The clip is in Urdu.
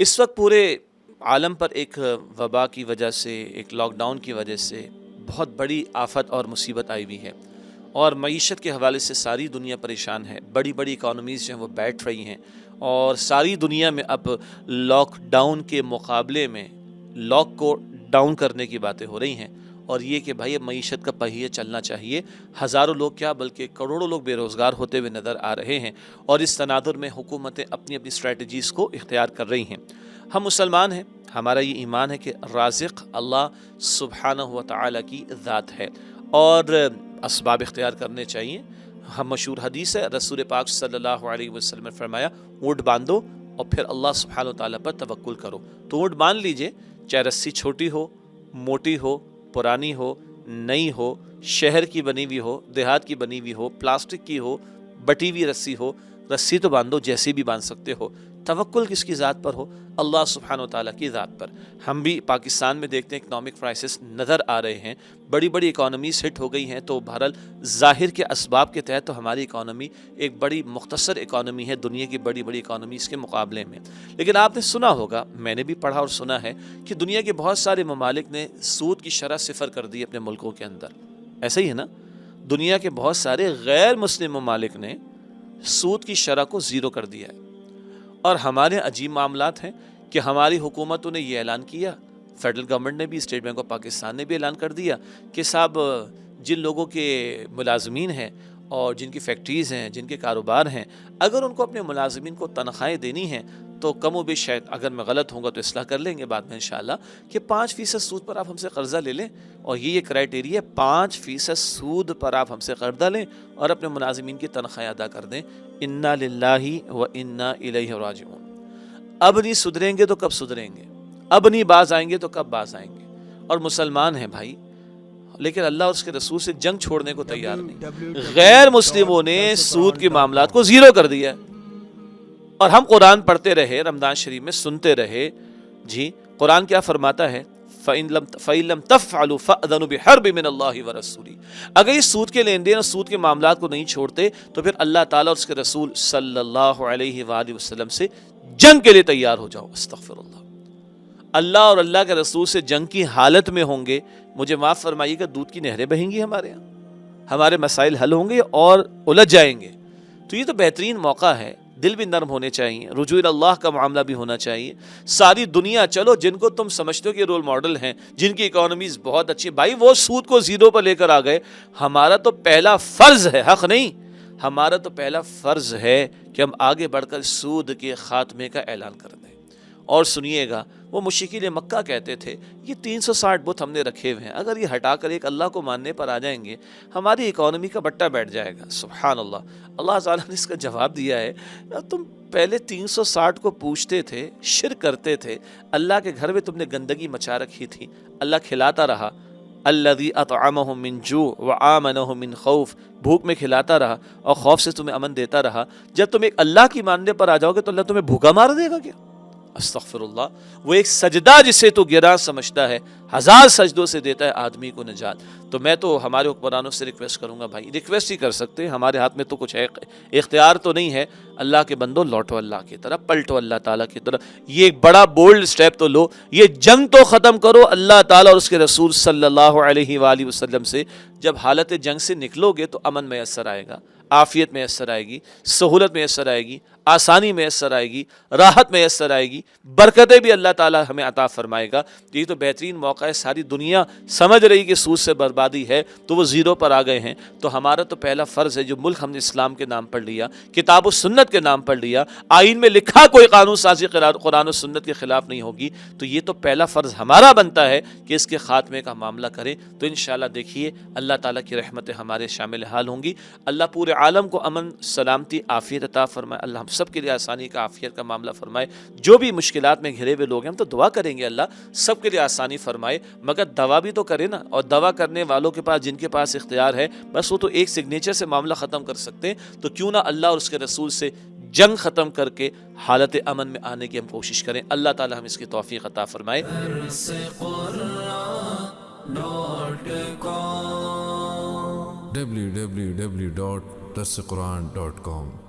اس وقت پورے عالم پر ایک وبا کی وجہ سے، ایک لاک ڈاؤن کی وجہ سے بہت بڑی آفت اور مصیبت آئی ہوئی ہے، اور معیشت کے حوالے سے ساری دنیا پریشان ہے۔ بڑی بڑی اکانومیز جو ہیں وہ بیٹھ رہی ہیں، اور ساری دنیا میں اب لاک ڈاؤن کے مقابلے میں لاک کو ڈاؤن کرنے کی باتیں ہو رہی ہیں، اور یہ کہ بھائی اب معیشت کا پہیہ چلنا چاہیے۔ ہزاروں لوگ کیا بلکہ کروڑوں لوگ بے روزگار ہوتے ہوئے نظر آ رہے ہیں، اور اس تناظر میں حکومتیں اپنی اپنی اسٹریٹجیز کو اختیار کر رہی ہیں۔ ہم مسلمان ہیں، ہمارا یہ ایمان ہے کہ رازق اللہ سبحانہ و تعالیٰ کی ذات ہے، اور اسباب اختیار کرنے چاہیے۔ ہم مشہور حدیث ہے، رسول پاک صلی اللہ علیہ وسلم نے فرمایا اونٹ باندھو اور پھر اللہ سبحانہ و تعالیٰ پر توکل کرو۔ تو اونٹ باندھ لیجئے، چاہے رسی چھوٹی ہو، موٹی ہو، پرانی ہو، نئی ہو، شہر کی بنی ہوئی ہو، دیہات کی بنی ہوئی ہو، پلاسٹک کی ہو، بٹی ہوئی رسی ہو، رسی تو باندھو، جیسی بھی باندھ سکتے ہو۔ توکل کس کی ذات پر ہو؟ اللہ سبحانہ و تعالیٰ کی ذات پر۔ ہم بھی پاکستان میں دیکھتے ہیں اکنامک کرائسس نظر آ رہے ہیں، بڑی بڑی اکانومیز ہٹ ہو گئی ہیں، تو بہرحال ظاہر کے اسباب کے تحت تو ہماری اکانومی ایک بڑی مختصر اکانومی ہے دنیا کی بڑی بڑی اکانومیز کے مقابلے میں۔ لیکن آپ نے سنا ہوگا، میں نے بھی پڑھا اور سنا ہے کہ دنیا کے بہت سارے ممالک نے سود کی شرح صفر کر دی اپنے ملکوں کے اندر۔ ایسا ہی ہے نا؟ دنیا کے بہت سارے غیر مسلم ممالک نے سود کی شرح کو زیرو کر دیا ہے، اور ہمارے عجیب معاملات ہیں کہ ہماری حکومتوں نے یہ اعلان کیا، فیڈرل گورنمنٹ نے بھی، اسٹیٹ بینک آف پاکستان نے بھی اعلان کر دیا کہ صاحب جن لوگوں کے ملازمین ہیں اور جن کی فیکٹریز ہیں، جن کے کاروبار ہیں، اگر ان کو اپنے ملازمین کو تنخواہیں دینی ہیں تو کم و بیش، شاید اگر میں غلط ہوں گا تو اصلاح کر لیں گے بعد میں انشاءاللہ، کہ 5% سود پر آپ ہم سے قرضہ لے لیں، اور یہ کرائٹیریا 5% سود پر آپ ہم سے قرضہ لیں اور اپنے ملازمین کی تنخواہیں ادا کر دیں۔ انا للہ و انا الیہ راجعون۔ اب نہیں سدھریں گے تو کب سدھریں گے؟ اب نہیں باز آئیں گے تو کب باز آئیں گے؟ اور مسلمان ہیں بھائی، لیکن اللہ اور اس کے رسول سے جنگ چھوڑنے کو تیار نہیں۔ غیر مسلموں نے سود کے معاملات کو زیرو کر دیا، اور ہم قرآن پڑھتے رہے، رمضان شریف میں سنتے رہے۔ جی قرآن کیا فرماتا ہے؟ فَإِن لَمْ تَفْعَلُوا فَأْذَنُوا بِحَرْبٍ مِّنَ اللَّهِ وَرَسُولِهِ۔ اگر یہ سود کے لین دین اور سود کے معاملات کو نہیں چھوڑتے تو پھر اللہ تعالیٰ اور اس کے رسول صلی اللہ علیہ وآلہ وسلم سے جنگ کے لیے تیار ہو جاؤ۔ استغفر اللہ۔ اللہ اور اللہ کے رسول سے جنگ کی حالت میں ہوں گے، مجھے معاف فرمائیے گا، دودھ کی نہریں بہیں گی ہمارے یہاں، ہمارے مسائل حل ہوں گے اور الجھ جائیں گے۔ تو یہ تو بہترین موقع ہے، دل بھی نرم ہونے چاہیے، رجوع اللہ کا معاملہ بھی ہونا چاہیے۔ ساری دنیا، چلو جن کو تم سمجھتے ہو کہ رول ماڈل ہیں، جن کی اکانومیز بہت اچھی، بھائی وہ سود کو زیرو پر لے کر آ گئے۔ ہمارا تو پہلا فرض ہے، حق نہیں، ہمارا تو پہلا فرض ہے کہ ہم آگے بڑھ کر سود کے خاتمے کا اعلان کر دیں۔ اور سنیے گا، وہ مشرکین مکہ کہتے تھے یہ 360 بت ہم نے رکھے ہوئے ہیں، اگر یہ ہٹا کر ایک اللہ کو ماننے پر آ جائیں گے ہماری اکانومی کا بٹا بیٹھ جائے گا۔ سبحان اللہ۔ اللہ تعالیٰ نے اس کا جواب دیا ہے، تم پہلے 360 کو پوچھتے تھے، شرک کرتے تھے، اللہ کے گھر میں تم نے گندگی مچا رکھی تھی، اللہ کھلاتا رہا، الذی اطعمہم من جوع وآمنہم من خوف، بھوک میں کھلاتا رہا اور خوف سے تمہیں امن دیتا رہا۔ جب تم ایک اللہ کی ماننے پر آ جاؤ گے تو اللہ تمہیں بھوکا مار دے گا کیا؟ استغفر اللہ۔ وہ ایک سجدہ جسے تو گراں سمجھتا ہے 1000 سجدوں سے دیتا ہے آدمی کو نجات۔ تو میں تو ہمارے حکمرانوں سے ریکویسٹ کروں گا، بھائی ریکویسٹ ہی کر سکتے ہیں، ہمارے ہاتھ میں تو کچھ ہے، اختیار تو نہیں ہے۔ اللہ کے بندو، لوٹو اللہ کی طرف، پلٹو اللہ تعالیٰ کی طرف، یہ ایک بڑا بولڈ سٹیپ تو لو، یہ جنگ تو ختم کرو اللہ تعالیٰ اور اس کے رسول صلی اللہ علیہ وآلہ وسلم سے۔ جب حالت جنگ سے نکلو گے تو امن میسر آئے گا، عافیت میسر آئے گی، سہولت میسر آئے گی، آسانی میسر آئے گی، راحت میسر آئے گی، برکتیں بھی اللہ تعالیٰ ہمیں عطا فرمائے گا۔ یہ تو بہترین موقع ہے، ساری دنیا سمجھ رہی کہ سود سے بربادی ہے تو وہ زیرو پر آ گئے ہیں۔ تو ہمارا تو پہلا فرض ہے، جو ملک ہم نے اسلام کے نام پر لیا، کتاب و سنت کے نام پر لیا، آئین میں لکھا کوئی قانون سازی قرآن و سنت کے خلاف نہیں ہوگی، تو یہ تو پہلا فرض ہمارا بنتا ہے کہ اس کے خاتمے کا معاملہ کریں۔ تو انشاءاللہ دیکھیے اللہ تعالیٰ کی رحمتیں ہمارے شامل حال ہوں گی۔ اللہ پورے عالم کو امن، سلامتی، عافیت عطا فرمائے۔ اللہ ہم سب کے لیے آسانی کا، عافیت کا معاملہ فرمائے۔ جو بھی مشکلات میں گھرے ہوئے لوگ ہیں، ہم تو دعا کریں گے اللہ سب کے لیے آسانی فرمائے، مگر دوا بھی تو کرے نا، اور دوا کرنے والوں کے پاس، جن کے پاس اختیار ہے، بس وہ تو ایک سگنیچر سے معاملہ ختم کر سکتے ہیں، تو کیوں نہ اللہ اور اس کے رسول سے جنگ ختم کر کے حالت امن میں آنے کی ہم کوشش کریں۔ اللہ تعالی ہم اس کی توفیق عطا فرمائے۔ www.darsequran.com